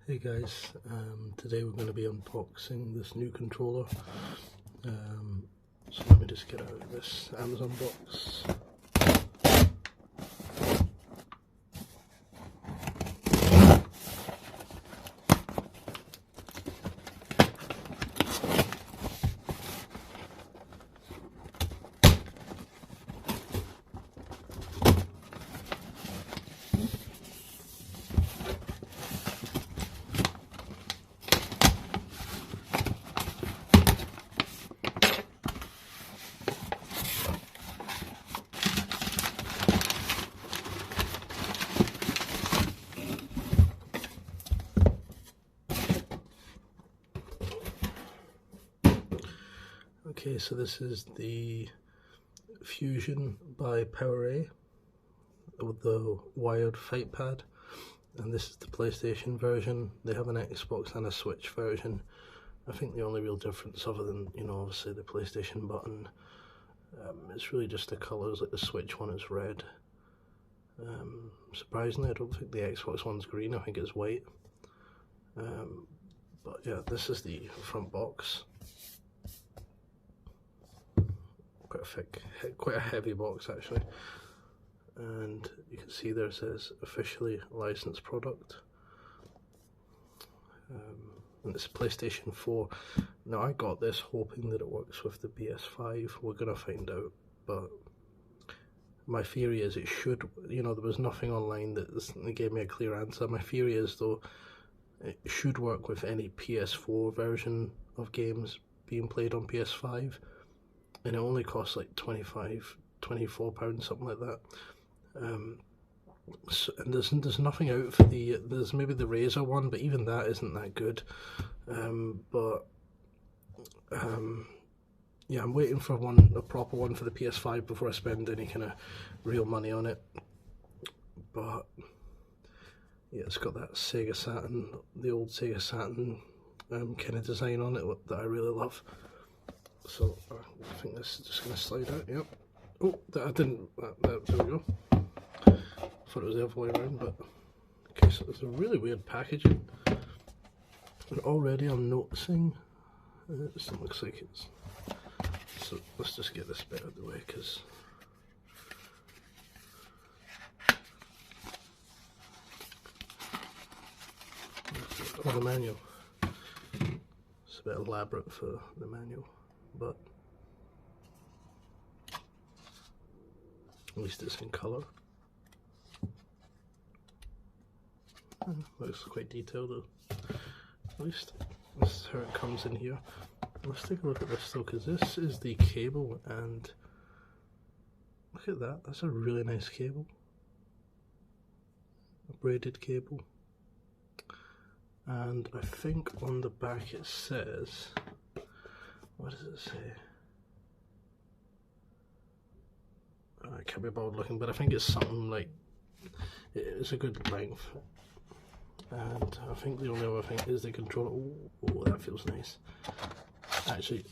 Hey guys, today we're going to be unboxing this new controller. So let me just get out of this Amazon box. Okay, so this is the Fusion by PowerA with the wired Fightpad, and this is the PlayStation version. They have an Xbox and a Switch version. I think the only real difference, other than, obviously the PlayStation button, it's really just the colours. Like the Switch one is red. Surprisingly, I don't think the Xbox one's green, I think it's white. But yeah, this is the front box. Quite a thick, quite a heavy box actually, and you can see there it says officially licensed product, and it's PlayStation 4. Now I got this hoping that it works with the PS5. We're gonna find out, but my theory is it should. There was nothing online that gave me a clear answer. My theory is though it should work with any PS4 version of games being played on PS5. And it only costs like £24, something like that. So, and there's nothing out for there's maybe the Razer one, but even that isn't that good. Yeah, I'm waiting for a proper one for the PS5 before I spend any kind of real money on it. But yeah, it's got that Sega Saturn, the old Sega Saturn kind of design on it that I really love. So I think this is just going to slide out. Yep. Oh, I didn't. There we go. Thought it was the other way around, but okay. So it's a really weird packaging, and already I'm noticing this looks like it's. So let's just get this bit out of the way, because oh, the manual. It's a bit elaborate for the manual. But at least it's in colour. Looks quite detailed though. At least this is how it comes in here. Let's take a look at this though, because this is the cable, and look at that, that's a really nice cable. A braided cable. And I think on the back it says, what does it say? I can't be bothered looking, but I think it's something like, it's a good length. And I think the only other thing is the controller. Oh, that feels nice. Actually,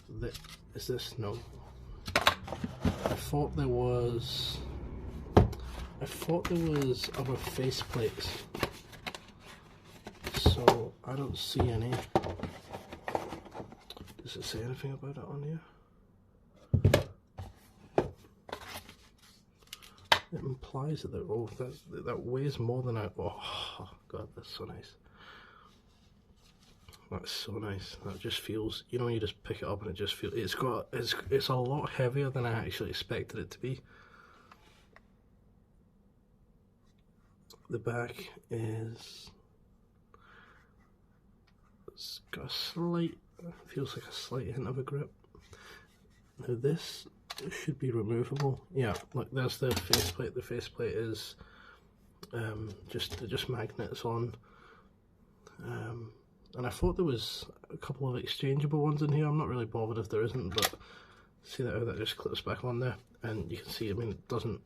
is this? No. I thought there was other faceplates. So I don't see any. Does it say anything about it on here? It implies that that weighs more than I. Oh god, that's so nice. That's so nice. That just feels. You just pick it up and it just feels. It's a lot heavier than I actually expected it to be. The back is. It's got a slight. Feels like a slight hint of a grip. Now this should be removable. Yeah, look, there's the faceplate. The faceplate is just magnets on. And I thought there was a couple of exchangeable ones in here. I'm not really bothered if there isn't, but see how that just clips back on there, and you can see. I mean, it doesn't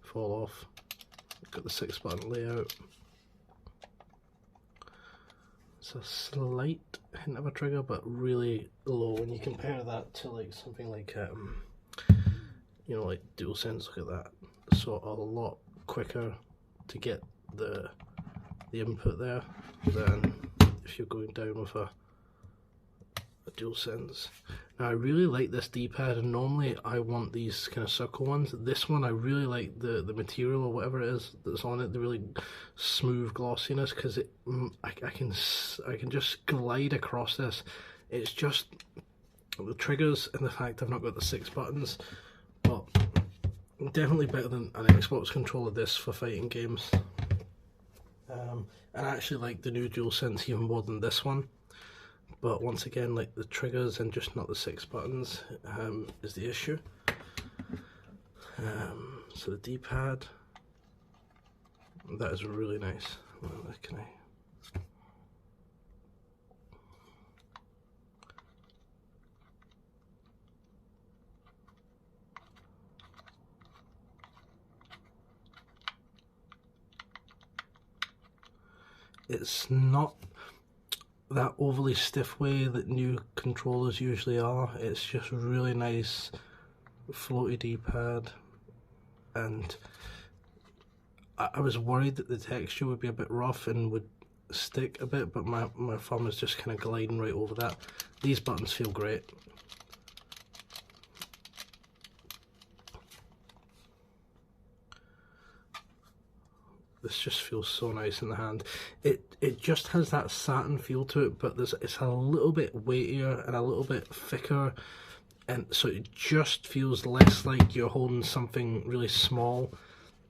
fall off. Got the 6-button layout. It's a slight hint of a trigger, but really low when you compare that to like something like like DualSense. Look at that. So a lot quicker to get the the input there than if you're going down with a DualSense. Now I really like this D-pad, and normally I want these kind of circle ones. This one I really like the material or whatever it is that's on it, the really smooth glossiness, because I can just glide across this. It's just the triggers and the fact I've not got the 6 buttons, but definitely better than an Xbox controller this for fighting games. And I actually like the new DualSense even more than this one. But once again, like the triggers and just not the 6 buttons is the issue. So the D-pad, that is really nice. Can I? It's not that overly stiff way that new controllers usually are. It's just really nice floaty D-pad, and I was worried that the texture would be a bit rough and would stick a bit, but my thumb is just kind of gliding right over that. These buttons feel great. This just feels so nice in the hand. It just has that satin feel to it, but it's a little bit weightier and a little bit thicker, and so it just feels less like you're holding something really small.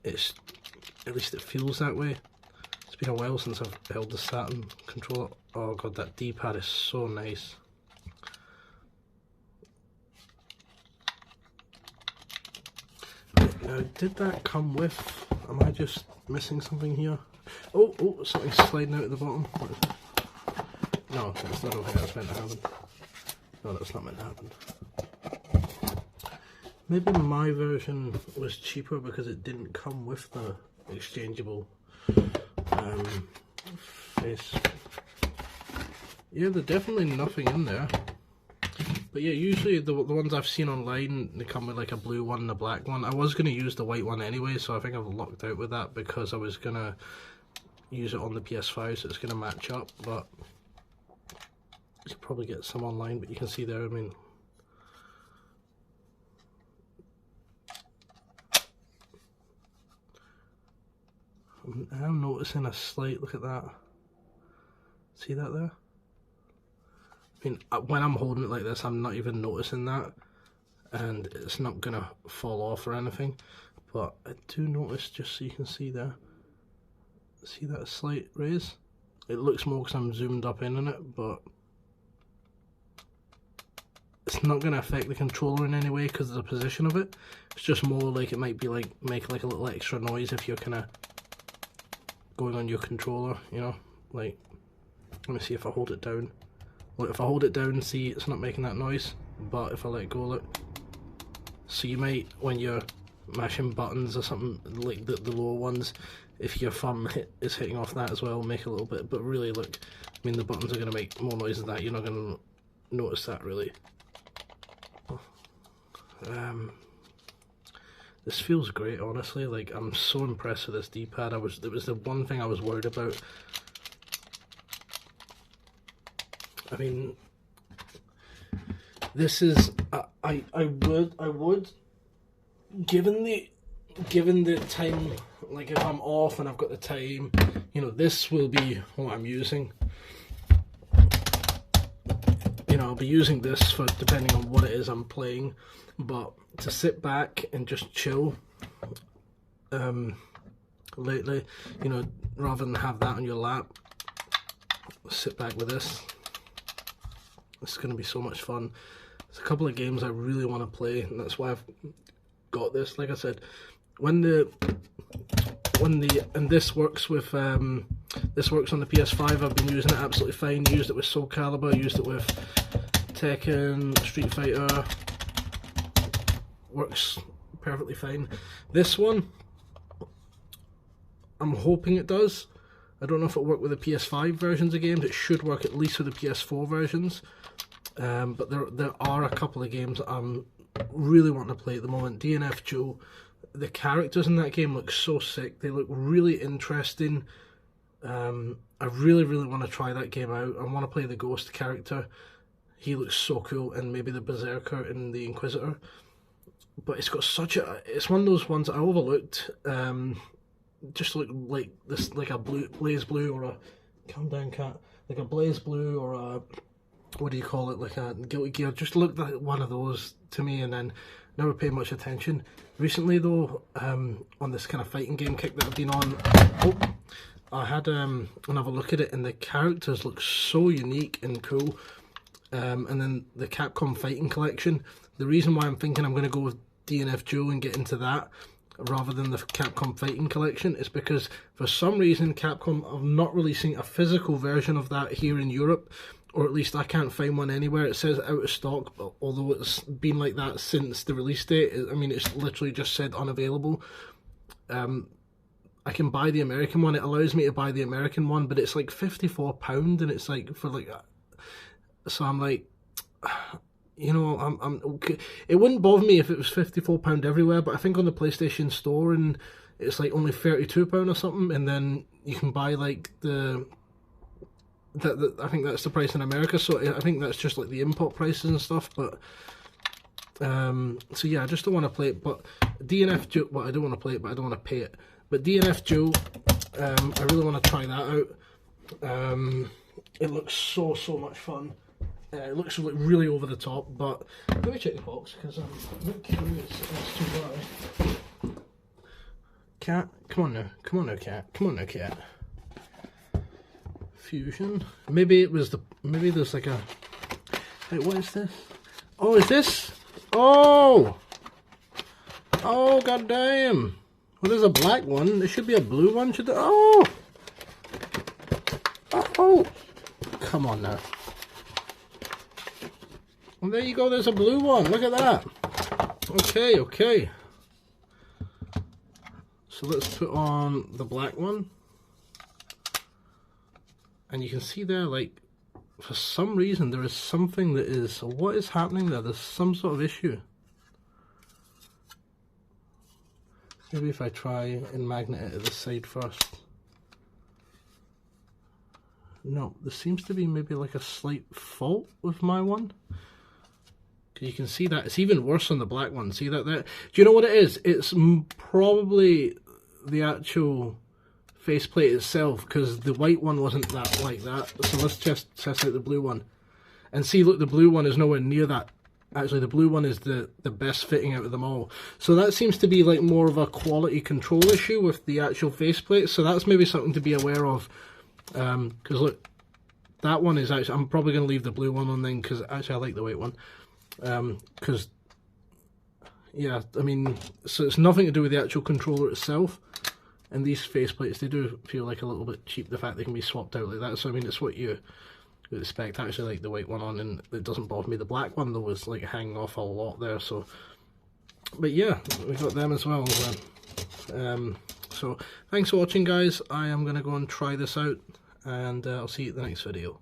At least it feels that way. It's been a while since I've held the satin controller. Oh god, that D-pad is so nice. Now, did that come with? Am I just missing something here? Oh, something's sliding out at the bottom. What is it? No, that's not okay, that's meant to happen. No, that's not meant to happen. Maybe my version was cheaper because it didn't come with the exchangeable face. Yeah, there's definitely nothing in there. But yeah, usually the ones I've seen online, they come with like a blue one and a black one. I was going to use the white one anyway, so I think I've lucked out with that because I was going to use it on the PS5, so it's going to match up. But you could probably get some online, but you can see there, I mean, I'm noticing a slight, look at that. See that there? I mean, when I'm holding it like this, I'm not even noticing that, and it's not gonna fall off or anything, but I do notice, just so you can see there, see that slight raise? It looks more because I'm zoomed up in on it, but it's not gonna affect the controller in any way because of the position of it. It's just more like it might be like, make like a little extra noise if you're kinda going on your controller, you know, like, let me see if I hold it down. Look, if I hold it down, see, it's not making that noise, but if I let go, look. So you might, when you're mashing buttons or something, like the lower ones, if your thumb is hitting off that as well, make a little bit, but really, look, I mean, the buttons are going to make more noise than that, you're not going to notice that, really. This feels great, honestly, like, I'm so impressed with this D-pad. It was the one thing I was worried about. I mean, this is I would given the time, like if I'm off and I've got the time, you know, this will be what I'm using. You know, I'll be using this for depending on what it is I'm playing, but to sit back and just chill lately, you know, rather than have that on your lap, sit back with this. It's going to be so much fun. There's a couple of games I really want to play, and that's why I've got this. Like I said, and this works with this works on the PS5. I've been using it absolutely fine. Used it with Soul Calibur, used it with Tekken, Street Fighter. Works perfectly fine. This one, I'm hoping it does. I don't know if it'll work with the PS5 versions of games. It should work at least with the PS4 versions. But there are a couple of games that I'm really wanting to play at the moment. DNF Duel. The characters in that game look so sick. They look really interesting. I really want to try that game out. I want to play the Ghost character. He looks so cool, and maybe the Berserker and the Inquisitor. But it's got such a... It's one of those ones I overlooked. Just look like this, like a blaze blue or a... Calm down, cat. Like a blaze blue or a... What do you call it? Like a Guilty Gear. Just looked like one of those to me, and then never paid much attention. Recently, though, on this kind of fighting game kick that I've been on, I had another look at it, and the characters look so unique and cool. And then the Capcom Fighting Collection. The reason why I'm thinking I'm going to go with DNF Duel and get into that rather than the Capcom Fighting Collection is because for some reason Capcom are not releasing a physical version of that here in Europe, or at least I can't find one anywhere. It says out of stock, but although it's been like that since the release date, I mean, it's literally just said unavailable. I can buy the American one. It allows me to buy the American one, but it's like £54, and it's like for like... So I'm like, you know, I'm okay. It wouldn't bother me if it was £54 everywhere, but I think on the PlayStation Store and it's like only £32 or something, and then you can buy like I think that's the price in America. So I think that's just like the import prices and stuff. But so yeah, I just don't want to play it. But DNF Duel, well, I don't want to play it, but I don't want to pay it. But DNF Duel, I really want to try that out. It looks so much fun. It looks like really over the top, but let me check the box because I'm a bit curious as to why. Cat, come on now, cat, come on now, cat. Fusion. Maybe it was maybe there's like a... Wait, what is this? Oh, is this? Oh! Oh, goddamn! Well, there's a black one. There should be a blue one. Should there? Oh! Oh! Come on now. Well, there you go, there's a blue one. Look at that. Okay. So let's put on the black one. And you can see there, like, for some reason, there is something that is... What is happening there? There's some sort of issue. Maybe if I try and magnet it at the side first. No, there seems to be maybe like a slight fault with my one. You can see that it's even worse on the black one. See that there? Do you know what it is? It's probably the actual faceplate itself, because the white one wasn't that like that. So let's just test out the blue one. And see, look, the blue one is nowhere near that. Actually, the blue one is the best fitting out of them all. So that seems to be like more of a quality control issue with the actual faceplate. So that's maybe something to be aware of. Because look, that one is actually... I'm probably going to leave the blue one on then, because actually I like the white one. Because, yeah, I mean, so it's nothing to do with the actual controller itself. And these faceplates, they do feel like a little bit cheap, the fact they can be swapped out like that. So, I mean, it's what you would expect. I actually like the white one on, and it doesn't bother me. The black one, though, was like hanging off a lot there. So, but yeah, we got them as well. So, thanks for watching, guys. I am going to go and try this out, and I'll see you at the next video.